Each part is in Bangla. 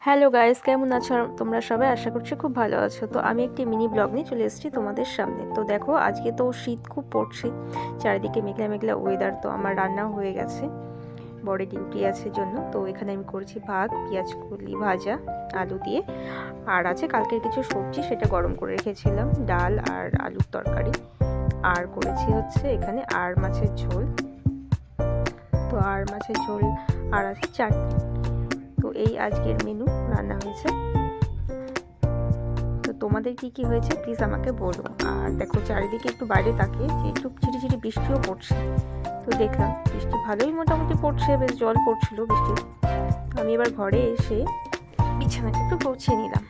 হ্যালো গাইস, কেমন আছো তোমরা সবাই? আশা করছি খুব ভালো আছো। তো আমি একটি মিনি ব্লগ নিয়ে চলে এসেছি তোমাদের সামনে। তো দেখো, আজকে তো শীত খুব পড়ছে, চারিদিকে মেঘলা মেঘলা ওয়েদার। তো আমার রান্না হয়ে গেছে, বড় ডিউটি আছে জন্য। তো এখানে আমি করেছি ভাত, পেঁয়াজ কলি ভাজা আলু দিয়ে, আর আছে কালকের কিছু সবজি, সেটা গরম করে রেখেছিলাম, ডাল আর আলুর তরকারি। আর করেছি হচ্ছে এখানে আর মাছের ঝোল। তো আর মাছের ঝোল আর আছে চাটনি। তো এই আজকের মেনু রান্না হয়েছে। তো তোমাদের কি কি হয়েছে প্লিজ আমাকে বলো। আর দেখো, চারিদিকে একটু বাইরে তাকিয়ে যে একটু ঝিরিঝিরি বৃষ্টিও পড়ছে। তো দেখলাম বৃষ্টি ভালোই মোটামুটি পড়ছে, বেশ জল পড়ছিল বৃষ্টির। আমি এবার ঘরে এসে বিছানাটা একটু গুছিয়ে নিলাম।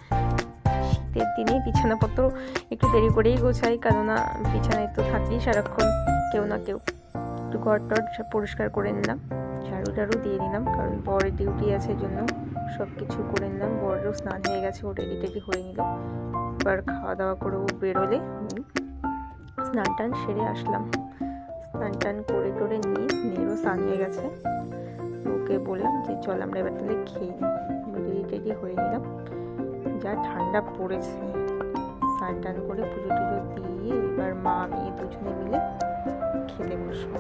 শীতের দিনে বিছানাপত্র একটু দেরি করেই গোছাই, কেননা বিছানায় তো থাকলেই সারাক্ষণ কেউ না কেউ। একটু ঘর টর পরিষ্কার করে নিলাম, ঝাড়ু টাড়ু দিয়ে নিলাম, কারণ বরের ডিউটি আছে জন্য সব কিছু করে নিলাম। বরেরও স্নান হয়ে গেছে, ও রেডি টেডি হয়ে নিল। এবার খাওয়া দাওয়া করে ও বেরোলে আমি স্নান টান সেরে আসলাম। স্নান টান করে টোরে নিয়ে মেয়েরও স্নান হয়ে গেছে। ওকে বললাম যে চল আমরা এবার তাহলে খেয়ে নিই। আমি রেডি টেডি হয়ে নিলাম। যা ঠান্ডা পড়েছে, স্নান টান করে পুজো টুজো দিয়ে এবার মা মেয়ে দুজনে মিলে খেতে বসবো।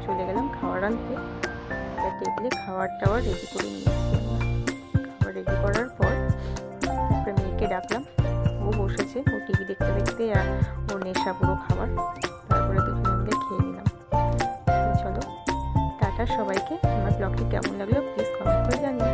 চলে গেলাম খাবার আনতে। টেবিলে খাবার টাবার রেডি করে নিয়েছি। খাবার রেডি করার পর তারপরে মেয়েকে ডাকলাম, ও বসেছে, ও টিভি দেখতে দেখতে আর ওর নেশা পুরো খাবার। তারপরে দুজনে মিলে খেয়ে নিলাম। তো চলো, টাটা সবাইকে। আমার ব্লগটি কেমন লাগলো প্লিজ কমেন্ট করে জানিও।